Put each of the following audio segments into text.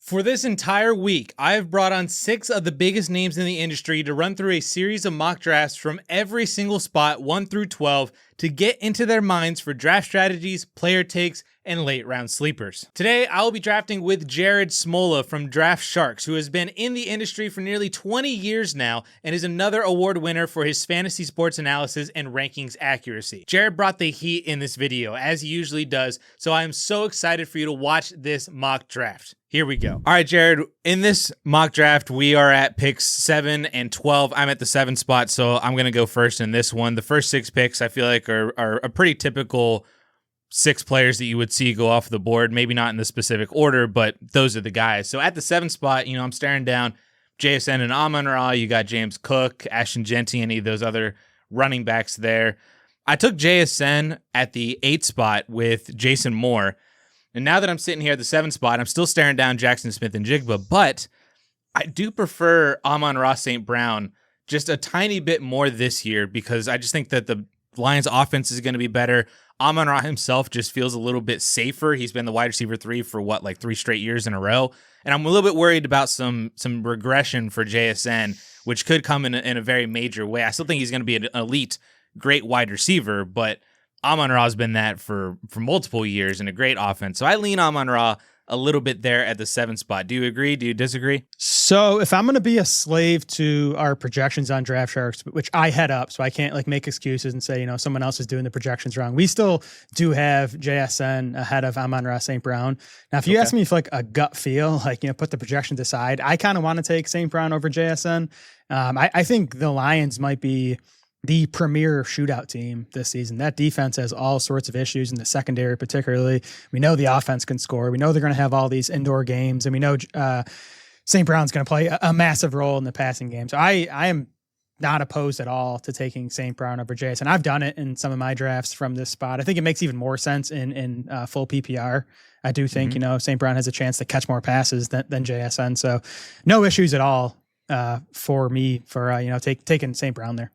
For this entire week, I've brought on 6 of the biggest names in the industry to run through a series of mock drafts from every single spot, 1 through 12, to get into their minds for draft strategies, player takes, and late round sleepers. Today, I will be drafting with Jared Smola from Draft Sharks, who has been in the industry for nearly 20 years now and is another award winner for his fantasy sports analysis and rankings accuracy. Jared brought the heat in this video, as he usually does, so I am so excited for you to watch this mock draft. Here we go. All right, Jared, in this mock draft, we are at picks 7 and 12. I'm at the 7 spot, so I'm going to go first in this one. The first 6 picks, I feel like, are a pretty typical 6 players that you would see go off the board. Maybe not in the specific order, but those are the guys. So at the 7 spot, I'm staring down JSN and Amon-Ra. You got James Cook, Ashton Genty, any of those other running backs there. I took JSN at the 8 spot with Jason Moore. And now that I'm sitting here at the 7 spot, I'm still staring down Jackson Smith and Jigba, but I do prefer Amon-Ra St. Brown just a tiny bit more this year because I just think that the Lions offense is going to be better. Amon-Ra himself just feels a little bit safer. He's been the wide receiver 3 for 3 straight years in a row. And I'm a little bit worried about some regression for JSN, which could come in a very major way. I still think he's going to be an elite, great wide receiver, but Amon-Ra has been that for multiple years and a great offense. So I lean Amon-Ra a little bit there at the 7 spot. Do you agree? Do you disagree? So if I'm going to be a slave to our projections on Draft Sharks, which I head up, so I can't make excuses and say, someone else is doing the projections wrong. We still do have JSN ahead of Amon-Ra St. Brown. Now, if you ask me for a gut feel, put the projections aside, I kind of want to take St. Brown over JSN. I think the Lions might be the premier shootout team this season. That defense has all sorts of issues in the secondary, particularly. We know the offense can score. We know they're going to have all these indoor games, and we know St. Brown's going to play a massive role in the passing game. So I am not opposed at all to taking St. Brown over JSN. I've done it in some of my drafts from this spot. I think it makes even more sense in full PPR. I do think, St. Brown has a chance to catch more passes than JSN. So no issues at all for me for, taking St. Brown there.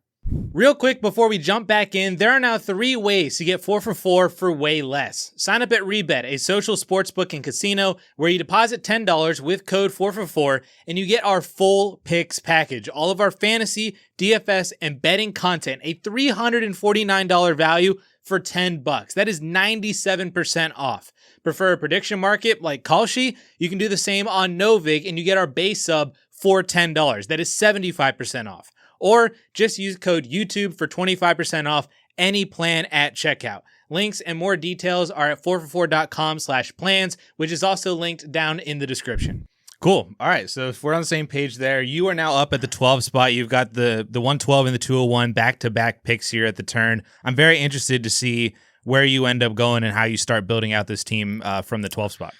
Real quick before we jump back in, there are now 3 ways to get 4 for 4 for way less. Sign up at Rebet, a social sportsbook and casino where you deposit $10 with code 4 for 4 and you get our full picks package. All of our fantasy, DFS, and betting content, a $349 value for $10. That is 97% off. Prefer a prediction market like Kalshi? You can do the same on Novig and you get our base sub for $10. That is 75% off. Or just use code YouTube for 25% off any plan at checkout. Links and more details are at 4for4.com/plans, which is also linked down in the description. Cool. All right. So if we're on the same page there, you are now up at the 12 spot. You've got the 112 and the 201 back-to-back picks here at the turn. I'm very interested to see where you end up going and how you start building out this team from the 12 spot.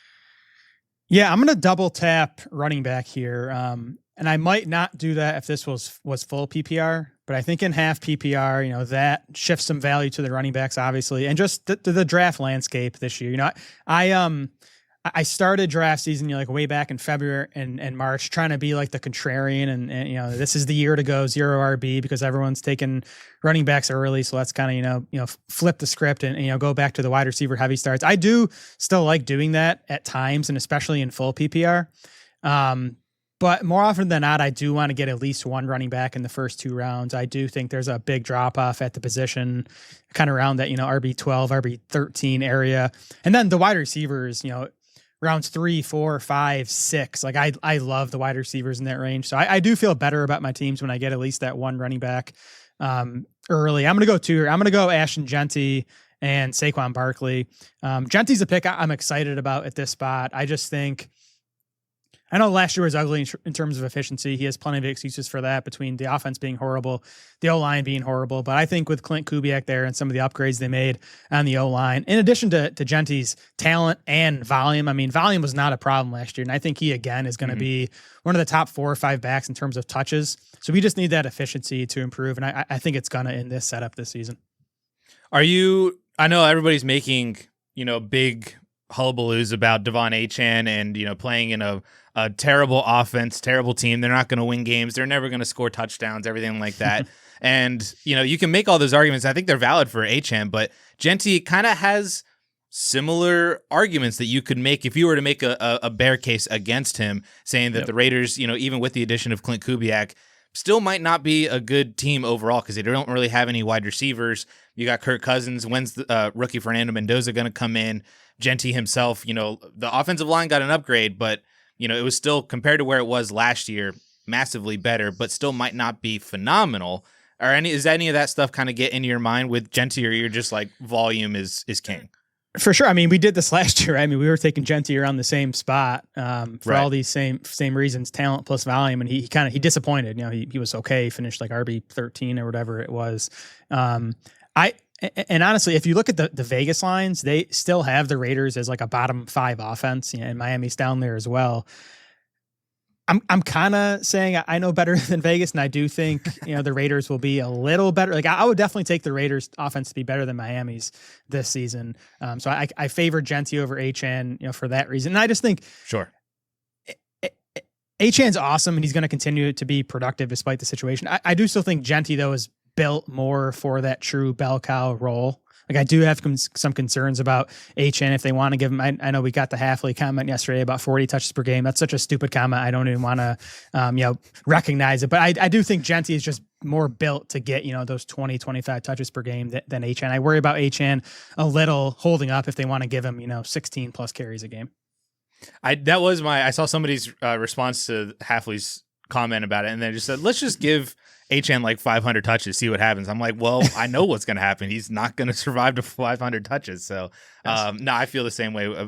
Yeah, I'm going to double tap running back here. And I might not do that if this was full PPR, but I think in half PPR, that shifts some value to the running backs, obviously, and just the draft landscape this year. I started draft season, way back in February and March, trying to be like the contrarian, and this is the year to go 0 RB because everyone's taking running backs early, so let's kind of flip the script and go back to the wide receiver heavy starts. I do still like doing that at times, and especially in full PPR. But more often than not, I do want to get at least one running back in the first 2 rounds. I do think there's a big drop off at the position, kind of around that, RB12, RB13 area. And then the wide receivers, rounds 3, 4, 5, 6. I love the wide receivers in that range. So I do feel better about my teams when I get at least that one running back early. I'm going to go 2 here. I'm going to go Ashton Genty and Saquon Barkley. Genty's a pick I'm excited about at this spot. I just think, I know last year was ugly in terms of efficiency. He has plenty of excuses for that between the offense being horrible, the O-line being horrible. But I think with Clint Kubiak there and some of the upgrades they made on the O-line, in addition to Genty's talent and volume, volume was not a problem last year. And I think he, again, is going to be one of the top 4 or 5 backs in terms of touches. So we just need that efficiency to improve. And I think it's going to in this setup this season. I know everybody's making, big hullabaloos about Devon Achane and, playing in a terrible offense, terrible team. They're not going to win games. They're never going to score touchdowns, everything like that. And, you can make all those arguments. I think they're valid for Achane, but Genty kind of has similar arguments that you could make if you were to make a bear case against him, saying that the Raiders, even with the addition of Clint Kubiak, still might not be a good team overall because they don't really have any wide receivers. You got Kirk Cousins. When's the rookie Fernando Mendoza going to come in? Genty himself, the offensive line got an upgrade, but, it was still, compared to where it was last year, massively better, but still might not be phenomenal. Is any of that stuff kind of get into your mind with Genty, or you're just like volume is king? For sure. I mean, we did this last year. I mean, we were taking Genty around the same spot for all these same reasons, talent plus volume, and he disappointed. He was okay, finished like RB13 or whatever it was. And honestly, if you look at the Vegas lines, they still have the Raiders as like a bottom 5 offense, and Miami's down there as well. I'm kind of saying I know better than Vegas, and I do think the Raiders will be a little better. Like I would definitely take the Raiders offense to be better than Miami's this season. So I favor Genty over Achane, for that reason. And I just think Achane's awesome, and he's going to continue to be productive despite the situation. I do still think Genty though is built more for that true bell cow role. Like I do have some concerns about Achane if they want to give him. I know we got the Halfley comment yesterday about 40 touches per game. That's such a stupid comment. I don't even want to, recognize it. But I do think Genty is just more built to get those 20, 25 touches per game than Achane. I worry about Achane a little holding up if they want to give him 16 plus carries a game. I saw somebody's response to Halfley's comment about it, and they just said, let's just give Achane like 500 touches, see what happens. I'm like, well, I know what's going to happen. He's not going to survive to 500 touches. So, no, I feel the same way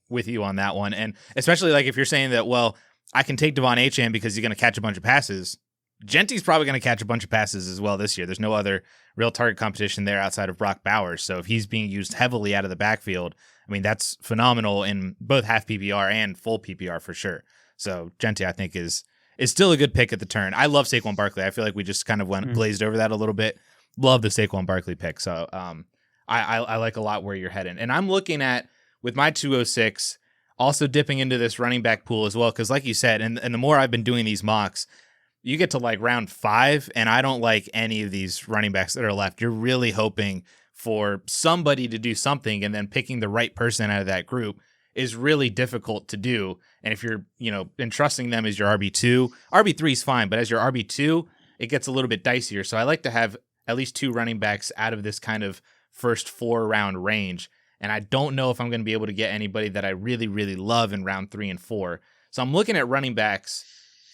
with you on that one. And especially like if you're saying that, well, I can take Devon Achane because he's going to catch a bunch of passes. Genty's probably going to catch a bunch of passes as well this year. There's no other real target competition there outside of Brock Bowers. So if he's being used heavily out of the backfield, I mean, that's phenomenal in both half PPR and full PPR for sure. So Genty, I think, is still a good pick at the turn. I love Saquon Barkley. I feel like we just kind of glazed over that a little bit. Love the Saquon Barkley pick. So I like a lot where you're heading. And I'm looking at, with my 206, also dipping into this running back pool as well. Because like you said, and the more I've been doing these mocks, you get to like round 5, and I don't like any of these running backs that are left. You're really hoping for somebody to do something, and then picking the right person out of that group is really difficult to do. And if you're, entrusting them as your RB2, RB3 is fine, but as your RB2, it gets a little bit dicier. So I like to have at least 2 running backs out of this kind of first 4 round range. And I don't know if I'm going to be able to get anybody that I really, really love in round 3 and 4. So I'm looking at running backs.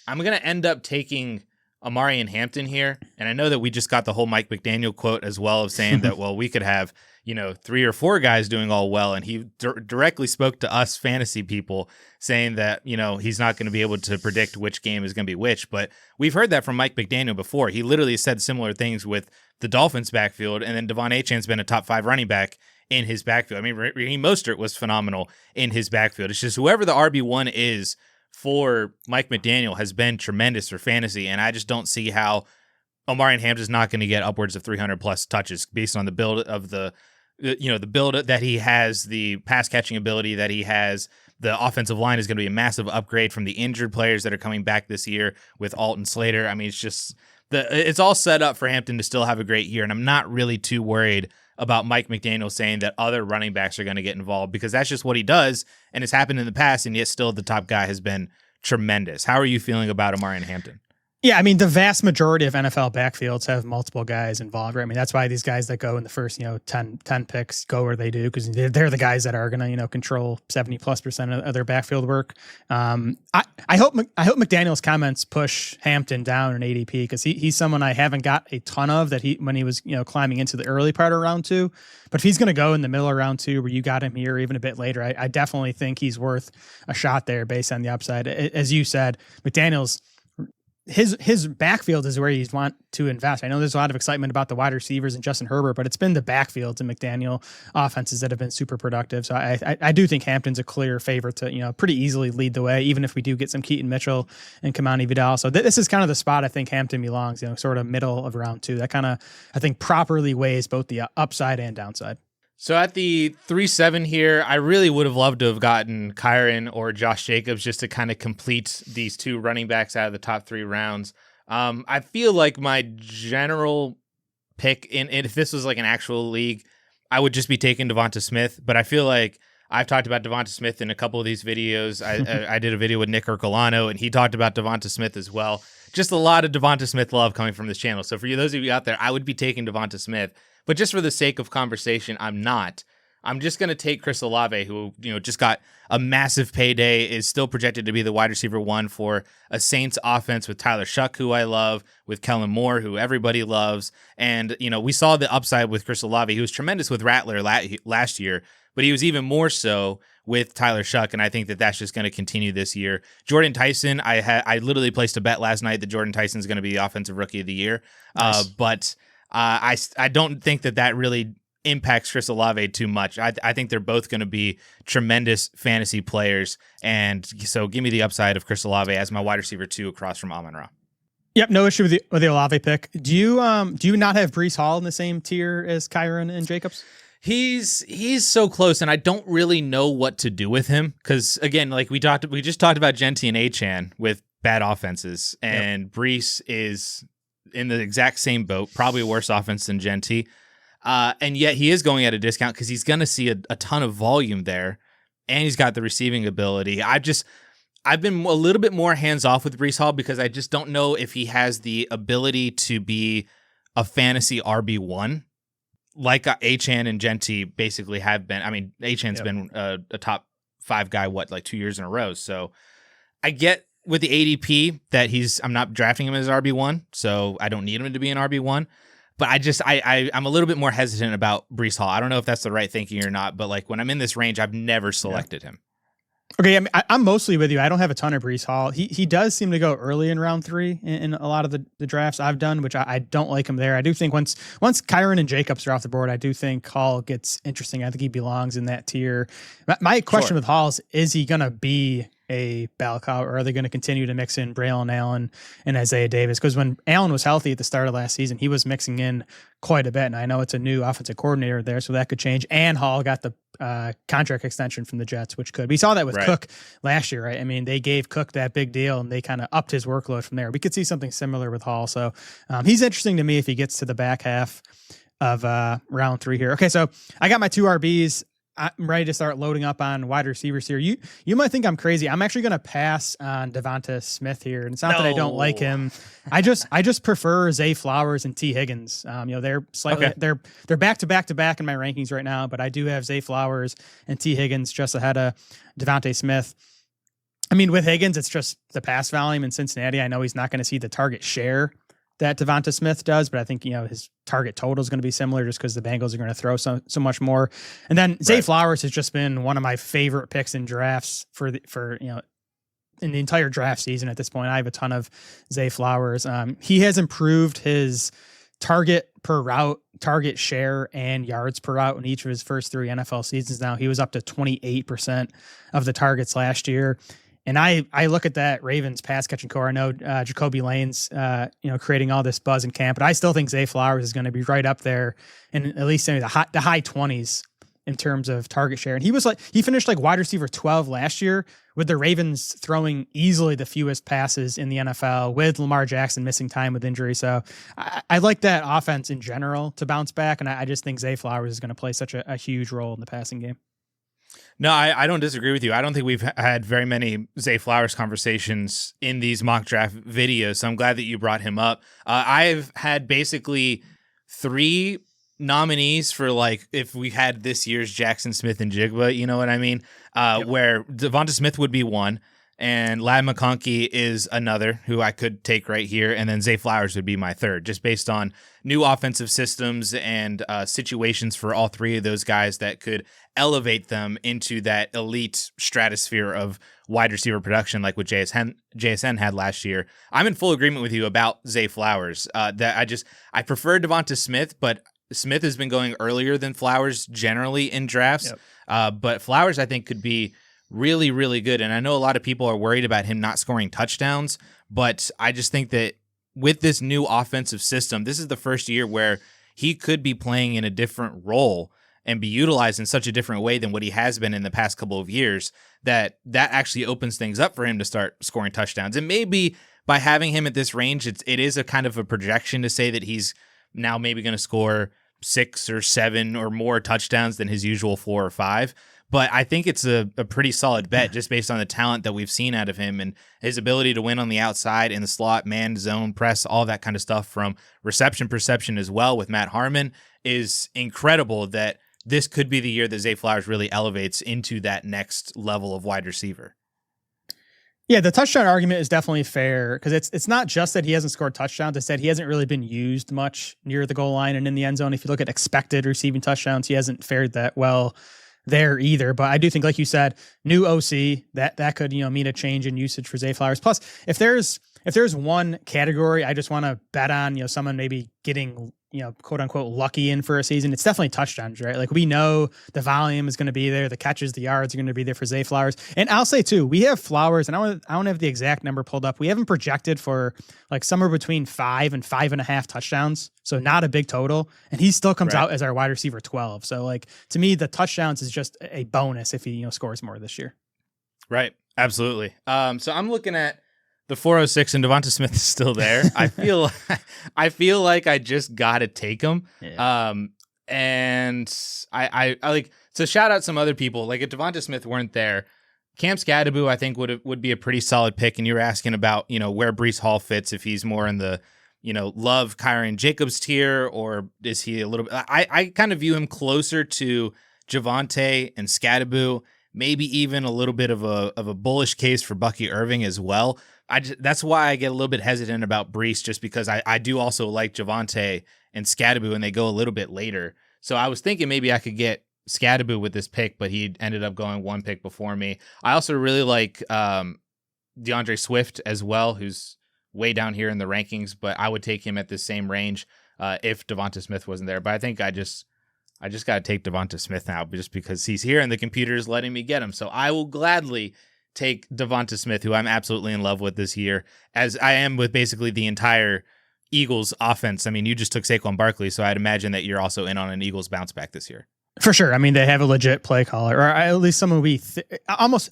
I'm going to end up taking Amari and Hampton here. And I know that we just got the whole Mike McDaniel quote as well of saying that, well, we could have, 3 or 4 guys doing all well. And he directly spoke to us fantasy people saying that, he's not going to be able to predict which game is going to be which. But we've heard that from Mike McDaniel before. He literally said similar things with the Dolphins backfield. And then Devon Achane's been a top 5 running back in his backfield. I mean, Raheem Mostert was phenomenal in his backfield. It's just whoever the RB1 is for Mike McDaniel has been tremendous for fantasy. And I just don't see how Omari Hampton is not going to get upwards of 300 plus touches based on the build of the build that he has, the pass catching ability that he has. The offensive line is going to be a massive upgrade from the injured players that are coming back this year with Alton Slater. I mean, it's just it's all set up for Hampton to still have a great year. And I'm not really too worried about Mike McDaniel saying that other running backs are going to get involved, because that's just what he does. And it's happened in the past. And yet still the top guy has been tremendous. How are you feeling about Omari Hampton? Yeah, I mean, the vast majority of NFL backfields have multiple guys involved, right? I mean, that's why these guys that go in the first, 10 picks go where they do, because they're the guys that are going to, control 70+% of their backfield work. I hope McDaniel's comments push Hampton down in ADP, because he's someone I haven't got a ton of when he was, climbing into the early part of round 2. But if he's going to go in the middle of round 2 where you got him here, or even a bit later, I definitely think he's worth a shot there based on the upside. As you said, McDaniel's, his backfield is where you want to invest. I know there's a lot of excitement about the wide receivers and Justin Herbert, but it's been the backfields and McDaniel offenses that have been super productive. So I do think Hampton's a clear favorite to, pretty easily lead the way, even if we do get some Keaton Mitchell and Kamani Vidal. So this is kind of the spot I think Hampton belongs, sort of middle of round 2. That kind of, I think, properly weighs both the upside and downside. So at the 3-7 here, I really would have loved to have gotten Kyron or Josh Jacobs just to kind of complete these 2 running backs out of the top 3 rounds. I feel like my general pick, if this was like an actual league, I would just be taking Devonta Smith, but I feel like I've talked about Devonta Smith in a couple of these videos. I did a video with Nick Ercolano, and he talked about Devonta Smith as well. Just a lot of Devonta Smith love coming from this channel. So for you, those of you out there, I would be taking Devonta Smith, but just for the sake of conversation, I'm not. I'm just going to take Chris Olave, who just got a massive payday, is still projected to be the wide receiver 1 for a Saints offense with Tyler Shuck, who I love, with Kellen Moore, who everybody loves. And, we saw the upside with Chris Olave. He was tremendous with Rattler last year, but he was even more so with Tyler Shuck, and I think that that's just going to continue this year. Jordan Tyson, I literally placed a bet last night that Jordan Tyson is going to be the offensive rookie of the year. Nice. But I don't think that really impacts Chris Olave too much. I think they're both going to be tremendous fantasy players, and so give me the upside of Chris Olave as my wide receiver 2 across from Amon-Ra. Yep, no issue with the Olave pick. Do you not have Breece Hall in the same tier as Kyron and Jacobs? He's so close, and I don't really know what to do with him because, again, like we just talked about Genti and Achane with bad offenses, and Breece is in the exact same boat, probably a worse offense than Genti. And yet he is going at a discount because he's going to see a ton of volume there, and he's got the receiving ability. I've been a little bit more hands-off with Breece Hall because I just don't know if he has the ability to be a fantasy RB1 like Achane and Genti basically have been. I mean, Achane's been a top 5 guy, 2 years in a row. So I get with the ADP that I'm not drafting him as RB1, so I don't need him to be an RB1. But I'm a little bit more hesitant about Breece Hall. I don't know if that's the right thinking or not, but when I'm in this range, I've never selected him. Okay, I'm mostly with you. I don't have a ton of Breece Hall. He does seem to go early in round 3 in a lot of the drafts I've done, which I don't like him there. I do think once Kyron and Jacobs are off the board, I do think Hall gets interesting. I think he belongs in that tier. My question with Hall is he going to be a bell cow, or are they going to continue to mix in Braylon Allen and Isaiah Davis? Because when Allen was healthy at the start of last season, he was mixing in quite a bit. And I know it's a new offensive coordinator there, so that could change. And Hall got the contract extension from the Jets, which could. We saw that with Cook last year, right? I mean, they gave Cook that big deal, and they kind of upped his workload from there. We could see something similar with Hall. So he's interesting to me if he gets to the back half of round 3 here. Okay, so I got my 2 RBs. I'm ready to start loading up on wide receivers here. You might think I'm crazy. I'm actually going to pass on Devonta Smith here. And it's not that I don't like him. I just prefer Zay Flowers and T Higgins. They're slightly they're back to back in my rankings right now, but I do have Zay Flowers and T Higgins just ahead of Devonta Smith. I mean, with Higgins, it's just the pass volume in Cincinnati. I know he's not going to see the target share that Devonta Smith does, but I think, his target total is going to be similar just because the Bengals are going to throw so much more. And then Zay Flowers has just been one of my favorite picks in drafts for in the entire draft season at this point. I have a ton of Zay Flowers. He has improved his target per route, target share, and yards per route in each of his first 3 NFL seasons now. He was up to 28% of the targets last year. And I look at that Ravens pass catching core. I know Jacoby Lane's creating all this buzz in camp, but I still think Zay Flowers is going to be right up there in at least the high 20s in terms of target share. And he finished like wide receiver 12 last year with the Ravens throwing easily the fewest passes in the NFL with Lamar Jackson missing time with injury. So I like that offense in general to bounce back. And I just think Zay Flowers is going to play such a huge role in the passing game. No, I don't disagree with you. I don't think we've had very many Zay Flowers conversations in these mock draft videos, so I'm glad that you brought him up. I've had basically 3 nominees for if we had this year's Jackson Smith and Jigba, you know what I mean? Where Devonta Smith would be one, and Ladd McConkey is another who I could take right here, and then Zay Flowers would be my third, just based on new offensive systems and situations for all 3 of those guys that could elevate them into that elite stratosphere of wide receiver production like what JSN had last year. I'm in full agreement with you about Zay Flowers. That I prefer Devonta Smith, but Smith has been going earlier than Flowers generally in drafts. But Flowers, I think, could be really, really good. And I know a lot of people are worried about him not scoring touchdowns, but I just think that with this new offensive system, this is the first year where he could be playing in a different role and be utilized in such a different way than what he has been in the past couple of years, that actually opens things up for him to start scoring touchdowns. And maybe by having him at this range, it is a kind of a projection to say that he's now maybe going to score 6 or 7 or more touchdowns than his usual 4 or 5. But I think it's a pretty solid bet just based on the talent that we've seen out of him and his ability to win on the outside, in the slot, man, zone, press, all that kind of stuff from reception perception as well with Matt Harmon is incredible that this could be the year that Zay Flowers really elevates into that next level of wide receiver. Yeah, the touchdown argument is definitely fair because it's not just that he hasn't scored touchdowns. It's that he hasn't really been used much near the goal line and in the end zone. If you look at expected receiving touchdowns, he hasn't fared that well there either. But I do think, like you said, new OC, that could, mean a change in usage for Zay Flowers. Plus, if there's one category I just want to bet on, someone maybe getting, quote unquote, lucky in for a season, it's definitely touchdowns, right? Like we know the volume is going to be there, the catches, the yards are going to be there for Zay Flowers. And I'll say too, we have Flowers, and I don't have the exact number pulled up. We haven't projected for like somewhere between 5 and 5.5 touchdowns. So not a big total. And he still comes out as our wide receiver 12. So like to me, the touchdowns is just a bonus if he, scores more this year. Right. Absolutely. So I'm looking at the 406 and Devonta Smith is still there. I feel like I just got to take him. Yeah. And I like, so shout out some other people. Like if Devonta Smith weren't there, Cam Scadaboo, I think would be a pretty solid pick. And you were asking about, where Breece Hall fits, if he's more in the, Love, Kyron Jacobs tier, or is he a little bit, I kind of view him closer to Javonte and Scadaboo, maybe even a little bit of a bullish case for Bucky Irving as well. That's why I get a little bit hesitant about Breece, just because I do also like Javonte and Scadaboo, and they go a little bit later. So I was thinking maybe I could get Scadaboo with this pick, but he ended up going one pick before me. I also really like DeAndre Swift as well, who's way down here in the rankings, but I would take him at the same range if Devonta Smith wasn't there. But I think I just got to take Devonta Smith now just because he's here and the computer is letting me get him. So I will gladly take Devonta Smith, who I'm absolutely in love with this year, as I am with basically the entire Eagles offense. I mean, you just took Saquon Barkley, so I'd imagine that you're also in on an Eagles bounce back this year. For sure. I mean, they have a legit play caller, or at least someone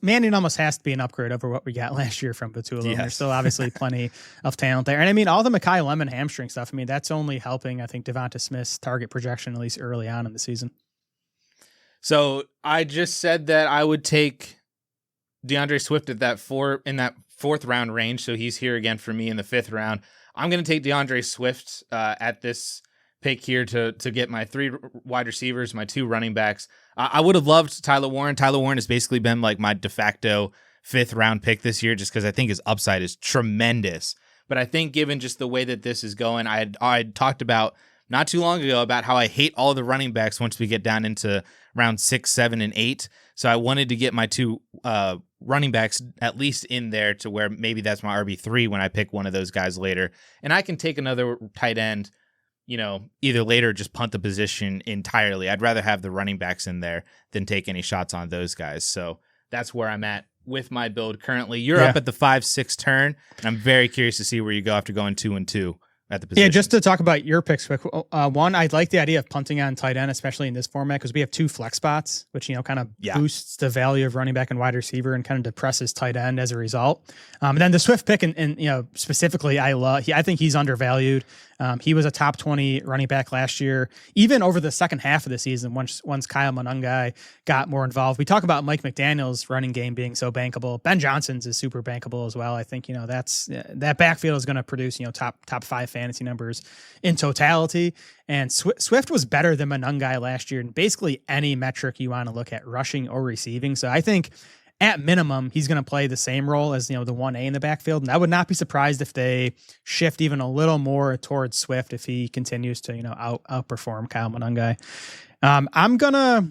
Manning almost has to be an upgrade over what we got last year from Batula. Yes. There's still obviously plenty of talent there. And I mean, all the Mekhi Lemon hamstring stuff, I mean, that's only helping, I think, Devonta Smith's target projection, at least early on in the season. So I just said that I would take DeAndre Swift in that 4th round range. So he's here again for me in the 5th round. I'm going to take DeAndre Swift at this pick here to get my 3 wide receivers, my 2 running backs. I would have loved Tyler Warren. Tyler Warren has basically been like my de facto 5th round pick this year, just because I think his upside is tremendous. But I think given just the way that this is going, I talked about not too long ago about how I hate all the running backs once we get down into round 6, 7, and 8. So I wanted to get my 2 running backs at least in there to where maybe that's my RB3 when I pick one of those guys later. And I can take another tight end, either later or just punt the position entirely. I'd rather have the running backs in there than take any shots on those guys. So that's where I'm at with my build currently. You're up at the 5-6 turn, and I'm very curious to see where you go after going 2 and 2. At the position. Yeah, just to talk about your picks quick. One, I like the idea of punting on tight end, especially in this format, because we have 2 flex spots, which, kind of boosts the value of running back and wide receiver and kind of depresses tight end as a result. And then the Swift pick, and specifically, I think he's undervalued. He was a top 20 running back last year, even over the second half of the season, once Kyle Monangai got more involved. We talk about Mike McDaniel's running game being so bankable. Ben Johnson's is super bankable as well. I think, that backfield is going to produce, top 5 fantasy numbers in totality. And Swift was better than Monangai last year in basically any metric you want to look at, rushing or receiving. So I think at minimum, he's going to play the same role as, the 1A in the backfield. And I would not be surprised if they shift even a little more towards Swift if he continues to, outperform Kyle Monangai. I'm going to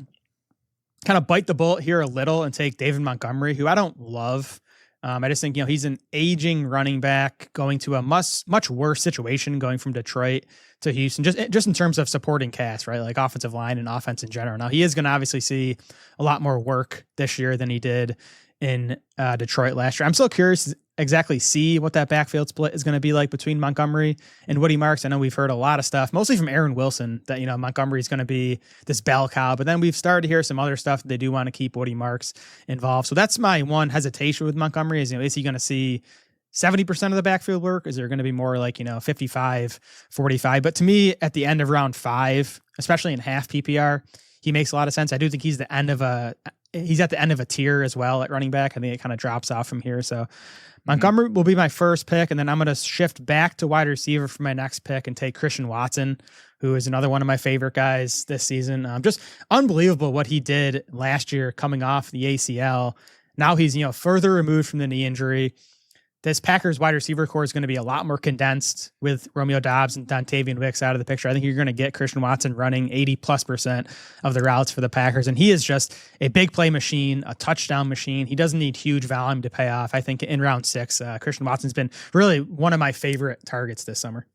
kind of bite the bullet here a little and take David Montgomery, who I don't love. I just think, he's an aging running back going to a much worse situation going from Detroit to Houston, just in terms of supporting cast, right? Like offensive line and offense in general. Now he is going to obviously see a lot more work this year than he did in Detroit last year. I'm still curious to exactly see what that backfield split is going to be like between Montgomery and Woody Marks. I know we've heard a lot of stuff, mostly from Aaron Wilson, that, Montgomery is going to be this bell cow, but then we've started to hear some other stuff that they do want to keep Woody Marks involved. So that's my one hesitation with Montgomery is, is he going to see 70% of the backfield work? Is there going to be more like, 55, 45? But to me, at the end of round 5, especially in half PPR, he makes a lot of sense. I do think he's at the end of a tier as well at running back. I think it kind of drops off from here. So Montgomery will be my first pick, and then I'm going to shift back to wide receiver for my next pick and take Christian Watson, who is another one of my favorite guys this season. Just unbelievable what he did last year coming off the ACL. Now he's, further removed from the knee injury. This Packers wide receiver core is going to be a lot more condensed with Romeo Doubs and Dontavian Wicks out of the picture. I think you're going to get Christian Watson running 80+% of the routes for the Packers. And he is just a big play machine, a touchdown machine. He doesn't need huge volume to pay off. I think in round 6, Christian Watson's been really one of my favorite targets this summer.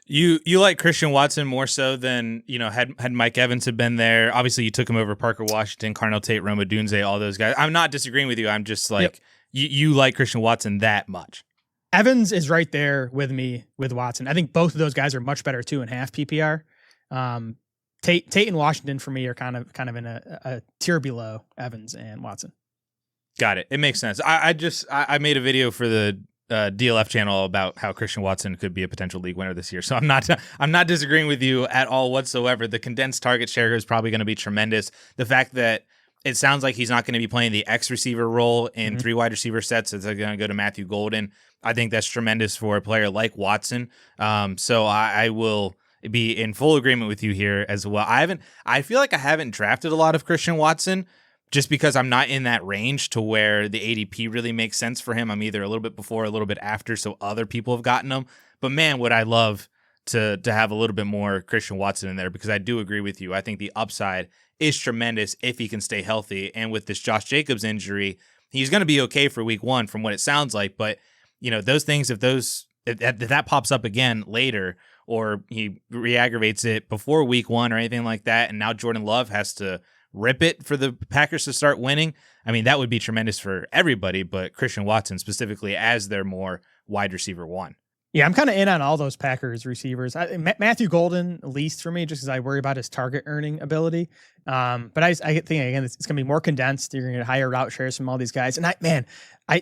You like Christian Watson more so than, had Mike Evans had been there. Obviously, you took him over Parker Washington, Carnell Tate, Rome Odunze, all those guys. I'm not disagreeing with you. I'm just like... Yep. You like Christian Watson that much. Evans is right there with me with Watson. I think both of those guys are much better 2.5 PPR. Tate and Washington for me are kind of in a tier below Evans and Watson. Got it. It makes sense. I made a video for the DLF channel about how Christian Watson could be a potential league winner this year. So I'm not disagreeing with you at all whatsoever. The condensed target share is probably going to be tremendous. The fact that it sounds like he's not going to be playing the X receiver role in 3 wide receiver sets. It's going to go to Matthew Golden. I think that's tremendous for a player like Watson. So I will be in full agreement with you here as well. I feel like I haven't drafted a lot of Christian Watson just because I'm not in that range to where the ADP really makes sense for him. I'm either a little bit before, a little bit after, so other people have gotten him. But man, would I love to have a little bit more Christian Watson in there, because I do agree with you. I think the upside is tremendous if he can stay healthy. And with this Josh Jacobs injury, he's going to be okay for week 1 from what it sounds like. But, those things, if that pops up again later, or he re-aggravates it before week 1 or anything like that, and now Jordan Love has to rip it for the Packers to start winning, I mean, that would be tremendous for everybody, but Christian Watson specifically as their more wide receiver 1. Yeah, I'm kind of in on all those Packers receivers. Matthew Golden, least for me, just because I worry about his target earning ability. But I think, again, it's going to be more condensed. You're going to get higher route shares from all these guys. And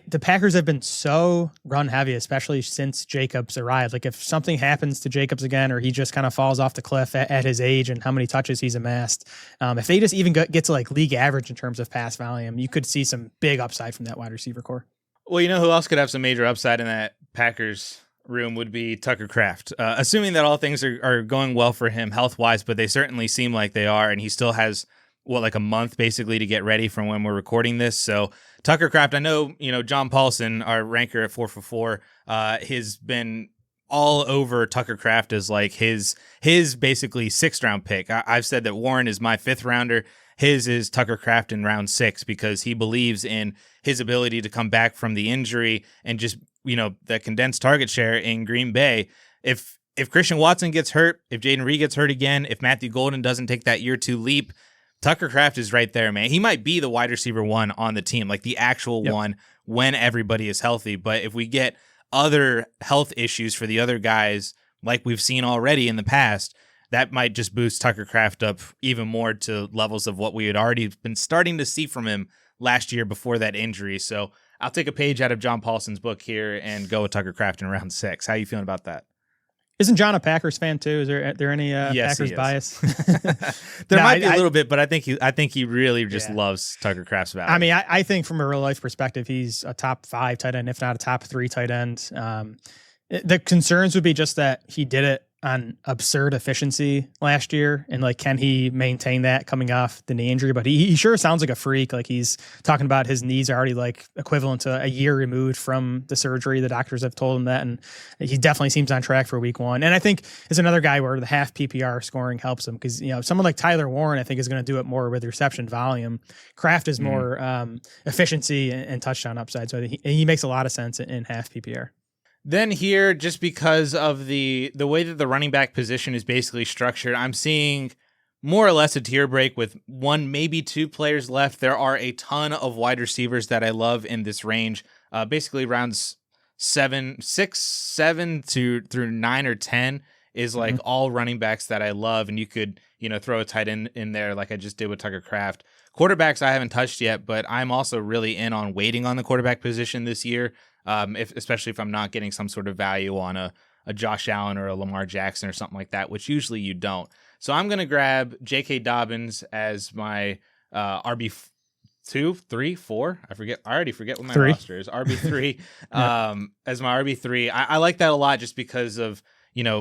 the Packers have been so run heavy, especially since Jacobs arrived. Like if something happens to Jacobs again, or he just kind of falls off the cliff at his age and how many touches he's amassed, if they just even get to like league average in terms of pass volume, you could see some big upside from that wide receiver core. Well, you know who else could have some major upside in that Packers room would be Tucker Kraft, assuming that all things are going well for him health-wise, but they certainly seem like they are, and he still has like a month basically to get ready from when we're recording this. So Tucker Kraft, I know, John Paulson, our ranker at 4 for 4, has been all over Tucker Kraft as like his basically 6th round pick. I've said that Warren is my 5th rounder. His is Tucker Kraft in round 6 because he believes in his ability to come back from the injury and just, the condensed target share in Green Bay. If Christian Watson gets hurt, if Jaden Reed gets hurt again, if Matthew Golden doesn't take that year 2 leap, Tucker Kraft is right there, man. He might be the wide receiver 1 on the team, like the actual one when everybody is healthy. But if we get other health issues for the other guys, like we've seen already in the past, that might just boost Tucker Kraft up even more to levels of what we had already been starting to see from him last year before that injury. So I'll take a page out of John Paulson's book here and go with Tucker Kraft in round 6. How are you feeling about that? Isn't John a Packers fan too? Is there any yes, Packers bias? There might be a little bit, but I think he really just loves Tucker Kraft's value. I mean, I think from a real life perspective, he's a top 5 tight end, if not a top 3 tight end. The concerns would be just that he did it on absurd efficiency last year, and like, can he maintain that coming off the knee injury? But he sure sounds like a freak. Like he's talking about his knees are already like equivalent to a year removed from the surgery. The doctors have told him that, and he definitely seems on track for week 1. And I think it's another guy where the half PPR scoring helps him because someone like Tyler Warren I think is going to do it more with reception volume. Kraft is more efficiency and touchdown upside, so I think he makes a lot of sense in half PPR. Then here, just because of the way that the running back position is basically structured, I'm seeing more or less a tier break with 1, maybe 2 players left. There are a ton of wide receivers that I love in this range. Basically rounds 6, 7 through 9 or 10 is like all running backs that I love. And you could, throw a tight end in there like I just did with Tucker Kraft. Quarterbacks I haven't touched yet, but I'm also really in on waiting on the quarterback position this year. Especially if I'm not getting some sort of value on a Josh Allen or a Lamar Jackson or something like that, which usually you don't. So I'm going to grab J.K. Dobbins as my RB 2, 3, 4. I already forget what my roster is. RB3 as my RB3. I like that a lot just because of,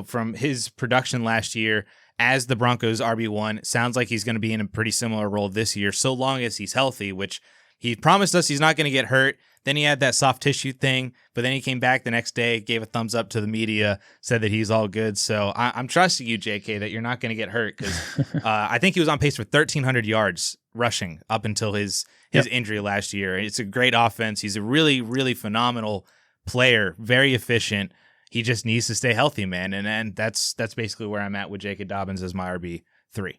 from his production last year as the Broncos RB1. Sounds like he's going to be in a pretty similar role this year, so long as he's healthy, which he promised us he's not going to get hurt. Then he had that soft tissue thing, but then he came back the next day, gave a thumbs up to the media, said that he's all good. So I'm trusting you, JK, that you're not going to get hurt because I think he was on pace for 1,300 yards rushing up until his injury last year. It's a great offense. He's a really, really phenomenal player, very efficient. He just needs to stay healthy, man. And that's basically where I'm at with J.K. Dobbins as my RB3.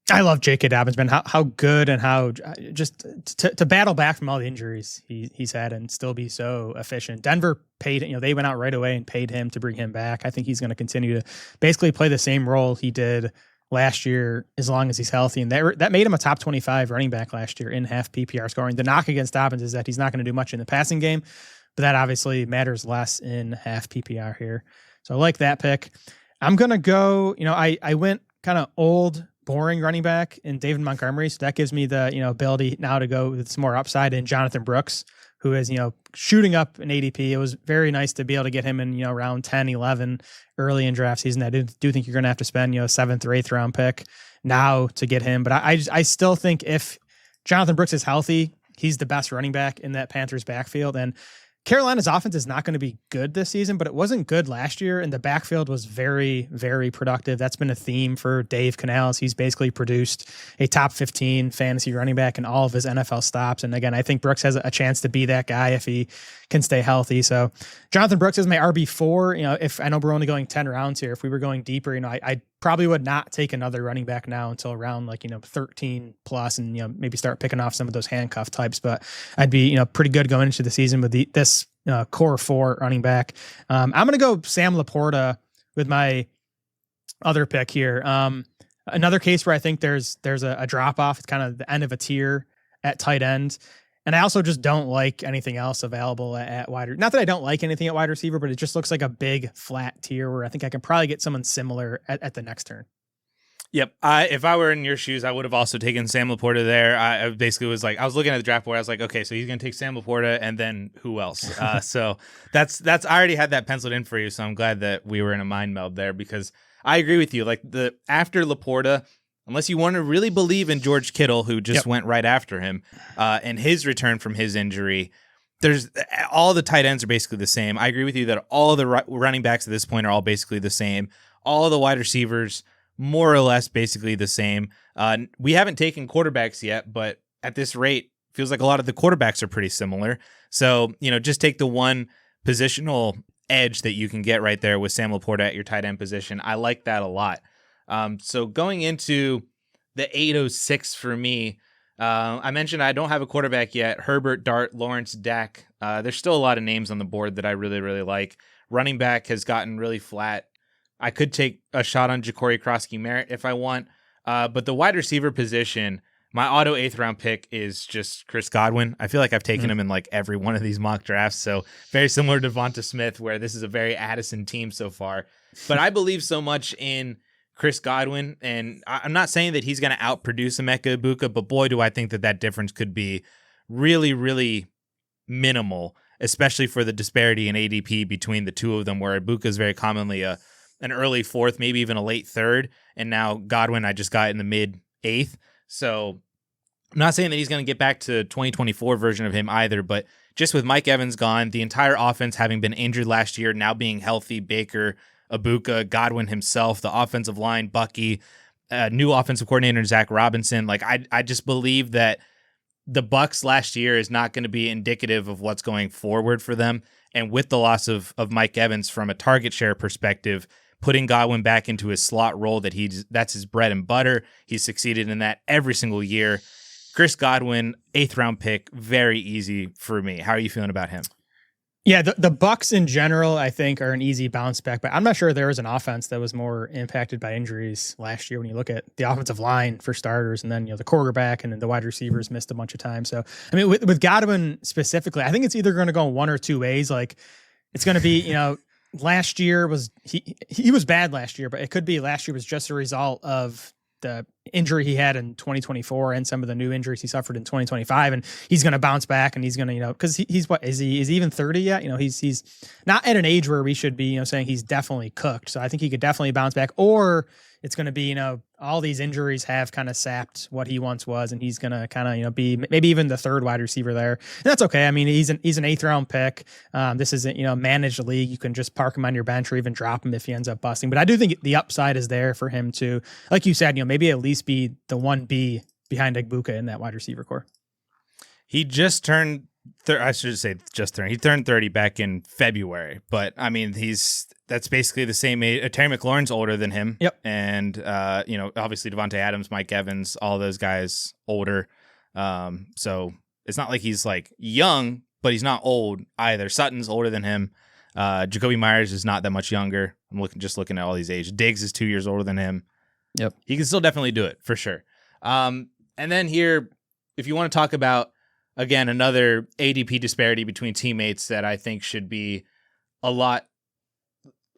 I love J.K. Dobbins, man. How good and how just to battle back from all the injuries he's had and still be so efficient. Denver paid, they went out right away and paid him to bring him back. I think he's going to continue to basically play the same role he did last year as long as he's healthy. And that made him a top 25 running back last year in half PPR scoring. The knock against Dobbins is that he's not going to do much in the passing game, but that obviously matters less in half PPR here. So I like that pick. I'm going to go, I went kind of old, boring running back in David Montgomery. So that gives me the, ability now to go with some more upside in Jonathan Brooks, who is, shooting up in ADP. It was very nice to be able to get him in, around 10, 11 early in draft season. I do think you're going to have to spend, a 7th or 8th round pick now to get him. But I still think if Jonathan Brooks is healthy, he's the best running back in that Panthers backfield. And Carolina's offense is not going to be good this season, but it wasn't good last year, and the backfield was very, very productive. That's been a theme for Dave Canales. He's basically produced a top 15 fantasy running back in all of his NFL stops. And again, I think Brooks has a chance to be that guy if he can stay healthy. So Jonathan Brooks is my RB4. If I know we're only going 10 rounds here, if we were going deeper, I probably would not take another running back now until around 13 plus and, maybe start picking off some of those handcuff types, but I'd be, pretty good going into the season with this core 4 running back. I'm going to go Sam Laporta with my other pick here. Another case where I think there's a drop off. It's kind of the end of a tier at tight end. And I also just don't like anything else available at wide. Not that I don't like anything at wide receiver, but it just looks like a big flat tier where I think I can probably get someone similar at the next turn. Yep. If I were in your shoes, I would have also taken Sam Laporta there. I basically was like, I was looking at the draft board. I was like, okay, so he's going to take Sam Laporta and then who else? So that's, I already had that penciled in for you. So I'm glad that we were in a mind meld there because I agree with you. Like after Laporta, unless you want to really believe in George Kittle, who just went right after him, and his return from his injury, all the tight ends are basically the same. I agree with you that all the running backs at this point are all basically the same. All the wide receivers, more or less, basically the same. We haven't taken quarterbacks yet, but at this rate, feels like a lot of the quarterbacks are pretty similar. So, just take the one positional edge that you can get right there with Sam Laporta at your tight end position. I like that a lot. So going into the 806 for me, I mentioned I don't have a quarterback yet. Herbert, Dart, Lawrence, Dak. There's still a lot of names on the board that I really, really like. Running back has gotten really flat. I could take a shot on Ja'Cory Krosky-Merritt if I want. But the wide receiver position, my auto 8th round pick is just Chris Godwin. I feel like I've taken him in like every one of these mock drafts. So very similar to Devonta Smith, where this is a very Addison team so far. But I believe so much in Chris Godwin, and I'm not saying that he's going to outproduce Emeka Egbuka, but boy, do I think that difference could be really, really minimal, especially for the disparity in ADP between the two of them, where Egbuka is very commonly an early 4th, maybe even a late 3rd, and now Godwin I just got in the mid 8th. So I'm not saying that he's going to get back to 2024 version of him either, but just with Mike Evans gone, the entire offense having been injured last year, now being healthy, Baker, Egbuka, Godwin himself, the offensive line, Bucky, new offensive coordinator, Zach Robinson. Like I just believe that the Bucs last year is not going to be indicative of what's going forward for them. And with the loss of Mike Evans from a target share perspective, putting Godwin back into his slot role that's his bread and butter. He's succeeded in that every single year. Chris Godwin, 8th round pick, very easy for me. How are you feeling about him? Yeah, the Bucs in general, I think, are an easy bounce back, but I'm not sure there was an offense that was more impacted by injuries last year when you look at the offensive line for starters, and then the quarterback and then the wide receivers missed a bunch of time. So, I mean, with Godwin specifically, I think it's either going to go one or two ways. Like, it's going to be, last year was he was bad last year, but it could be last year was just a result of the injury he had in 2024 and some of the new injuries he suffered in 2025, and he's going to bounce back, and he's going to, because he's what is he even 30 yet? He's not at an age where we should be saying he's definitely cooked. So I think he could definitely bounce back, or it's going to be all these injuries have kind of sapped what he once was, and he's going to kind of be maybe even the third wide receiver there. And that's okay. I mean, he's an 8th round pick. This isn't managed league. You can just park him on your bench or even drop him if he ends up busting. But I do think the upside is there for him to, like you said, maybe at least be the 1B behind Egbuka in that wide receiver core. He just turned. I should say just turned. He turned 30 back in February, but I mean, that's basically the same age. Terry McLaurin's older than him. Yep. And obviously Devontae Adams, Mike Evans, all those guys older. So it's not like he's like young, but he's not old either. Sutton's older than him. Jacoby Myers is not that much younger. I'm looking at all these ages. Diggs is 2 years older than him. Yep. He can still definitely do it for sure. And then here, if you want to talk about, again, another ADP disparity between teammates that I think should be a lot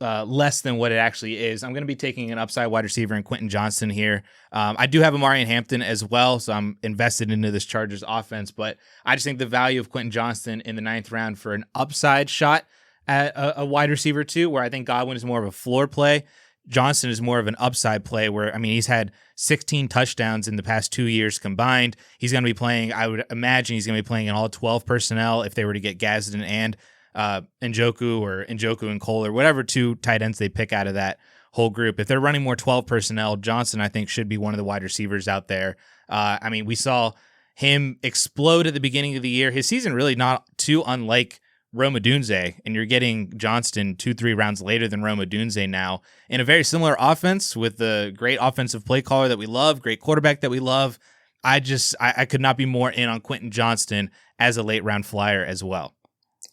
less than what it actually is, I'm going to be taking an upside wide receiver in Quentin Johnston here. I do have Amarian Hampton as well, so I'm invested into this Chargers offense, but I just think the value of Quentin Johnston in the 9th round for an upside shot at a wide receiver too, where I think Godwin is more of a floor play, Johnston is more of an upside play where, I mean, he's had 16 touchdowns in the past 2 years combined. He's going to be playing, I would imagine he's going to be playing in all 12 personnel if they were to get Gadsden and Njoku and Cole or whatever 2 tight ends they pick out of that whole group. If they're running more 12 personnel, Johnston, I think, should be one of the wide receivers out there. I mean, we saw him explode at the beginning of the year. His season really not too unlike Rome Odunze, and you're getting Johnston 2-3 rounds later than Rome Odunze now in a very similar offense with the great offensive play caller that we love, great quarterback that we love. I could not be more in on Quentin Johnston as a late round flyer as well.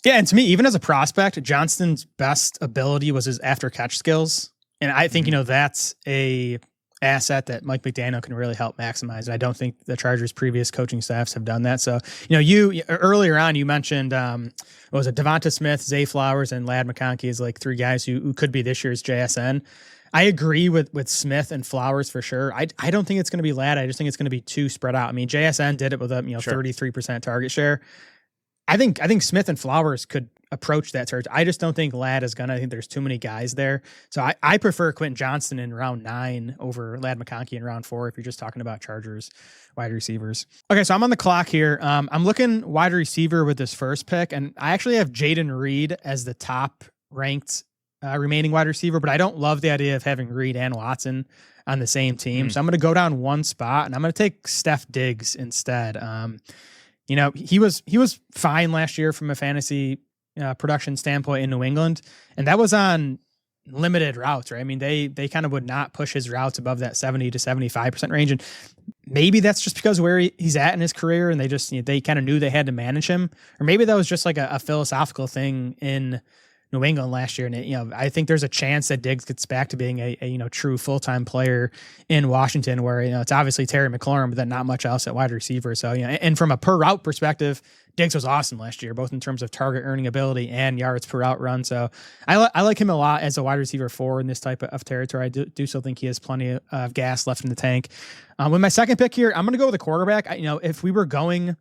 Yeah, and to me, even as a prospect, Johnston's best ability was his after catch skills. And I think, that's a asset that Mike McDaniel can really help maximize. And I don't think the Chargers' previous coaching staffs have done that. So, you earlier on, you mentioned, what was it, Devonta Smith, Zay Flowers, and Ladd McConkey as like 3 guys who could be this year's JSN. I agree with Smith and Flowers for sure. I don't think it's going to be Ladd. I just think it's going to be too spread out. I mean, JSN did it with a 33% target share. I think Smith and Flowers could approach that territory. I just don't think Ladd is gonna. I think there's too many guys there. So I prefer Quentin Johnston in round 9 over Ladd McConkey in round 4 if you're just talking about Chargers wide receivers. Okay, so I'm on the clock here. I'm looking wide receiver with this first pick, and I actually have Jaden Reed as the top ranked remaining wide receiver, but I don't love the idea of having Reed and Watson on the same team. So I'm going to go down one spot, and I'm going to take Steph Diggs instead. He was fine last year from a fantasy production standpoint in New England, and that was on limited routes, right? I mean, they kind of would not push his routes above that 70 to 75% range, and maybe that's just because where he's at in his career, and they just they kind of knew they had to manage him, or maybe that was just like a philosophical thing in New England last year. And I think there's a chance that Diggs gets back to being a true full-time player in Washington, where it's obviously Terry McLaurin, but then not much else at wide receiver. So and from a per route perspective, Diggs was awesome last year, both in terms of target earning ability and yards per route run. So I like him a lot as a wide receiver 4 in this type of territory. I do still think he has plenty of gas left in the tank. With my second pick here, I'm going to go with a quarterback. If we were going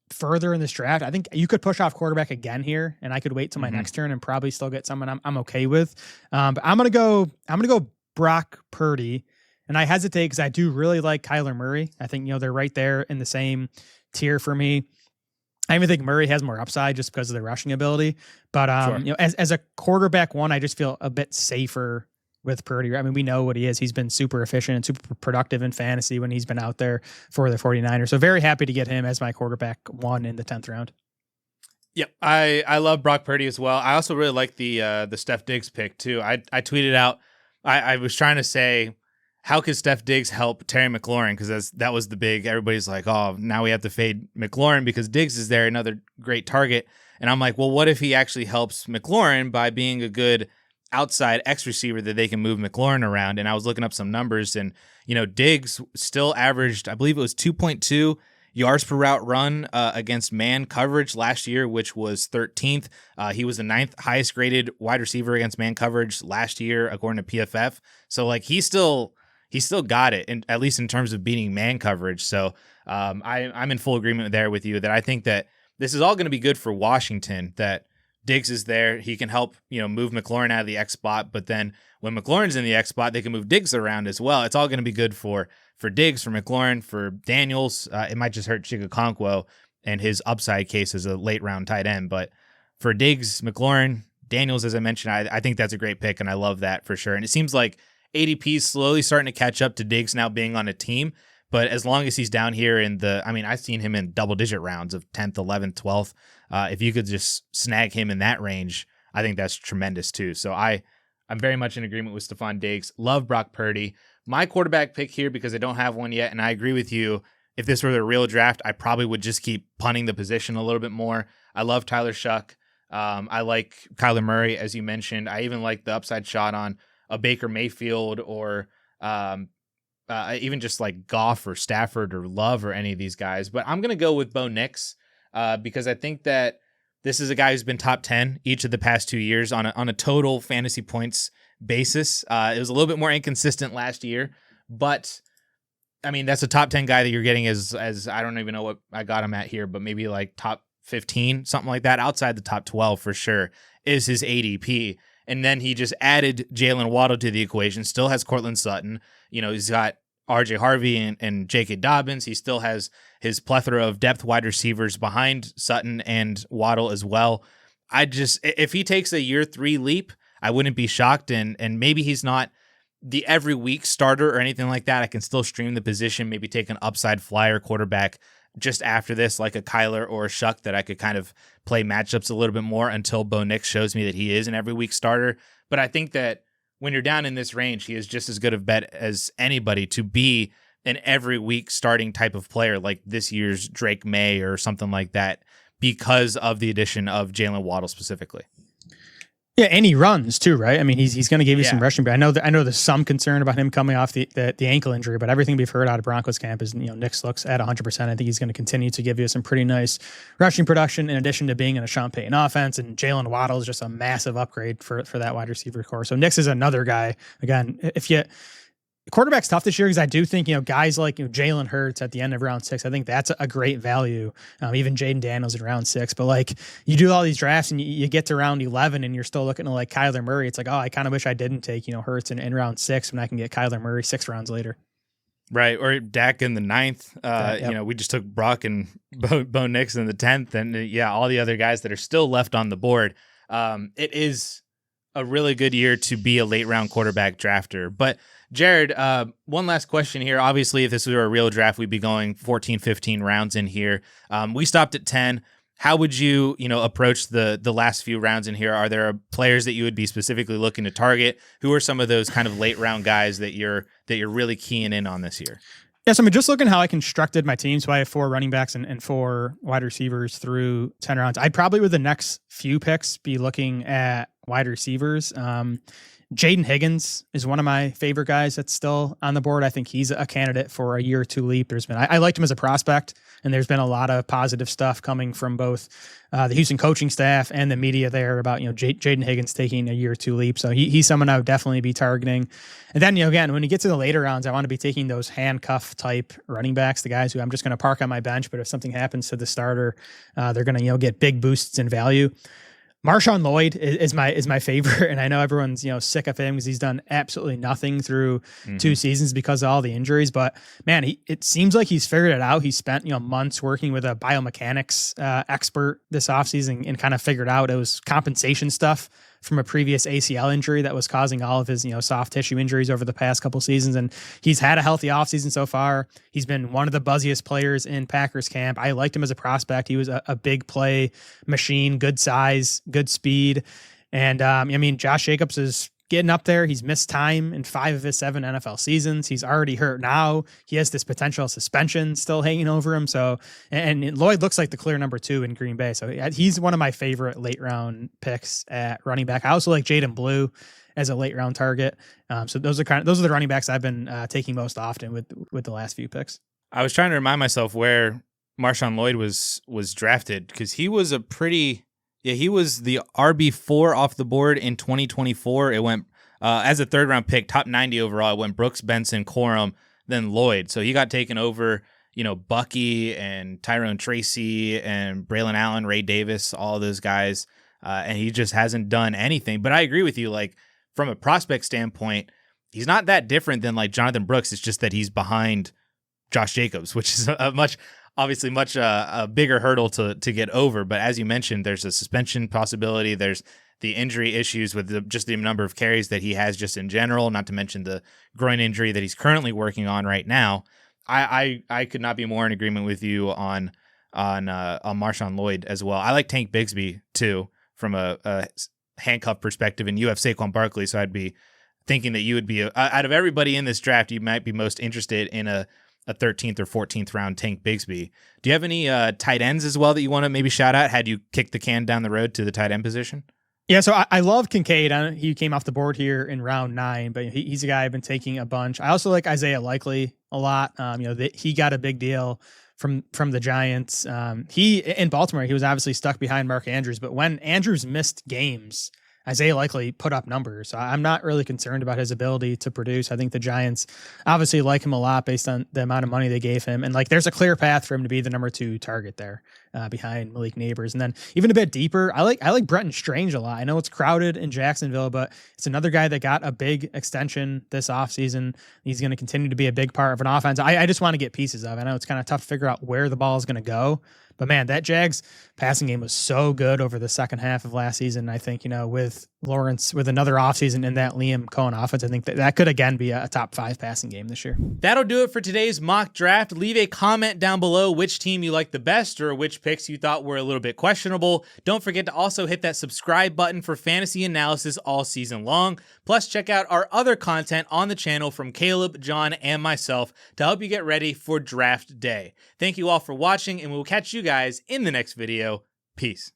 further in this draft, I think you could push off quarterback again here, and I could wait till my next turn and probably still get someone I'm okay with. But I'm gonna go Brock Purdy, and I hesitate because I do really like Kyler Murray. I think they're right there in the same tier for me. I even think Murray has more upside just because of the rushing ability. But Sure. As a quarterback 1, I just feel a bit safer with Purdy. I mean, we know what he is. He's been super efficient and super productive in fantasy when he's been out there for the 49ers. So very happy to get him as my quarterback 1 in the 10th round. Yep. I love Brock Purdy as well. I also really like the Steph Diggs pick too. I tweeted out, I was trying to say, how could Steph Diggs help Terry McLaurin? Because that was the big, everybody's like, oh, now we have to fade McLaurin because Diggs is there, another great target. And I'm like, well, what if he actually helps McLaurin by being a good outside X receiver that they can move McLaurin around? And I was looking up some numbers, and Diggs still averaged, I believe it was 2.2 yards per route run against man coverage last year, which was 13th. He was the 9th highest graded wide receiver against man coverage last year, according to PFF. So like he still got it, at least in terms of beating man coverage. So I'm in full agreement there with you that I think that this is all going to be good for Washington, that Diggs is there. He can help, move McLaurin out of the X spot, but then when McLaurin's in the X spot, they can move Diggs around as well. It's all going to be good for Diggs, for McLaurin, for Daniels. It might just hurt Chigakonkwo and his upside case as a late round tight end, but for Diggs, McLaurin, Daniels, as I mentioned, I think that's a great pick, and I love that for sure. And it seems like ADP is slowly starting to catch up to Diggs now being on a team. But as long as he's down here I've seen him in double-digit rounds of 10th, 11th, 12th. If you could just snag him in that range, I think that's tremendous too. So I'm very much in agreement with Stephon Diggs. Love Brock Purdy. My quarterback pick here, because I don't have one yet, and I agree with you, if this were the real draft, I probably would just keep punting the position a little bit more. I love Tyler Shuck. I like Kyler Murray, as you mentioned. I even like the upside shot on a Baker Mayfield or even just like Goff or Stafford or Love or any of these guys. But I'm going to go with Bo Nix because I think that this is a guy who's been top 10 each of the past 2 years on a total fantasy points basis. It was a little bit more inconsistent last year, but I mean, that's a top 10 guy that you're getting as I don't even know what I got him at here, but maybe like top 15, something like that, outside the top 12 for sure is his ADP. And then he just added Jalen Waddle to the equation, still has Cortland Sutton. He's got RJ Harvey and J.K. Dobbins. He still has his plethora of depth wide receivers behind Sutton and Waddle as well. If he takes a year 3 leap, I wouldn't be shocked. And maybe he's not the every week starter or anything like that. I can still stream the position, maybe take an upside flyer quarterback just after this, like a Kyler or a Shuck, that I could kind of play matchups a little bit more until Bo Nix shows me that he is an every week starter. But I think that when you're down in this range, he is just as good of bet as anybody to be an every week starting type of player, like this year's Drake May or something like that, because of the addition of Jalen Waddle specifically. Yeah, and he runs too, right? I mean, he's going to give you some rushing. But I know there's some concern about him coming off the ankle injury, but everything we've heard out of Broncos camp is Nix looks at 100%. I think he's going to continue to give you some pretty nice rushing production, in addition to being in a Sean Payton offense. And Jalen Waddle is just a massive upgrade for that wide receiver core. So Nix is another guy. Again, quarterback's tough this year, because I do think, guys like Jalen Hurts at the end of round 6, I think that's a great value. Even Jaden Daniels in round 6. But like, you do all these drafts and you get to round 11 and you're still looking at like Kyler Murray. It's like, oh, I kind of wish I didn't take, Hurts in round 6 when I can get Kyler Murray 6 rounds later. Right. Or Dak in the 9th. Yep. We just took Brock and Bo Nix in the 10th. And all the other guys that are still left on the board. It is a really good year to be a late round quarterback drafter. But Jared, one last question here. Obviously, if this were a real draft, we'd be going 14, 15 rounds in here. We stopped at 10. How would you, approach the last few rounds in here? Are there players that you would be specifically looking to target? Who are some of those kind of late round guys that you're really keying in on this year? Yeah, so I'm just looking how I constructed my team. So I have 4 running backs and 4 wide receivers through 10 rounds. I'd probably, with the next few picks, be looking at wide receivers. Jaden Higgins is one of my favorite guys that's still on the board. I think he's a candidate for a year or 2 leap. I liked him as a prospect, and there's been a lot of positive stuff coming from both the Houston coaching staff and the media there about, Jaden Higgins taking a year or 2 leap. So he's someone I would definitely be targeting. And then, again, when you get to the later rounds, I want to be taking those handcuff type running backs, the guys who I'm just going to park on my bench, but if something happens to the starter, they're going to, get big boosts in value. Marshawn Lloyd is my favorite, and I know everyone's sick of him because he's done absolutely nothing through 2 seasons because of all the injuries. But man, it seems like he's figured it out. He spent months working with a biomechanics expert this offseason and kind of figured out it was compensation stuff from a previous ACL injury that was causing all of his soft tissue injuries over the past couple seasons. And he's had a healthy offseason so far. He's been one of the buzziest players in Packers camp. I liked him as a prospect. He was a big play machine, good size, good speed. And Josh Jacobs is getting up there. He's missed time in 5 of his 7 NFL seasons. He's already hurt now. He has this potential suspension still hanging over him. So, and Lloyd looks like the clear number 2 in Green Bay. So he's one of my favorite late round picks at running back. I also like Jaden Blue as a late round target. So those are the running backs I've been taking most often with the last few picks. I was trying to remind myself where Marshawn Lloyd was drafted, because he was he was the RB4 off the board in 2024. It went as a third round pick, top 90 overall. It went Brooks, Benson, Corum, then Lloyd. So he got taken over, Bucky and Tyrone Tracy and Braylon Allen, Ray Davis, all those guys. And he just hasn't done anything. But I agree with you. Like, from a prospect standpoint, he's not that different than like Jonathan Brooks. It's just that he's behind Josh Jacobs, which is a much bigger hurdle to get over. But as you mentioned, there's a suspension possibility. There's the injury issues with just the number of carries that he has just in general, not to mention the groin injury that he's currently working on right now. I could not be more in agreement with you on Marshawn Lloyd as well. I like Tank Bigsby too, from a handcuff perspective, and you have Saquon Barkley. So I'd be thinking that you would be, out of everybody in this draft, you might be most interested in a 13th or 14th round Tank Bigsby. Do you have any tight ends as well that you want to maybe shout out? Had you kicked the can down the road to the tight end position? Yeah, so I love Kincaid. He came off the board here in round 9, but he's a guy I've been taking a bunch. I also like Isaiah Likely a lot. He got a big deal from the Giants. He in Baltimore, he was obviously stuck behind Mark Andrews, but when Andrews missed games, Isaiah Likely put up numbers. So I'm not really concerned about his ability to produce. I think the Giants obviously like him a lot based on the amount of money they gave him. And like, there's a clear path for him to be the number 2 target there behind Malik Neighbors. And then even a bit deeper, I like Brenton Strange a lot. I know it's crowded in Jacksonville, but it's another guy that got a big extension this offseason. He's going to continue to be a big part of an offense. I just want to get pieces of. I know it's kind of tough to figure out where the ball is going to go. But man, that Jags passing game was so good over the second half of last season. I think, with Lawrence, with another offseason in that Liam Cohen offense, I think that could again be a top 5 passing game this year. That'll do it for today's mock draft. Leave a comment down below which team you like the best or which picks you thought were a little bit questionable. Don't forget to also hit that subscribe button for fantasy analysis all season long. Plus, check out our other content on the channel from Caleb, John, and myself to help you get ready for draft day. Thank you all for watching, and we'll catch you guys in the next video. Peace.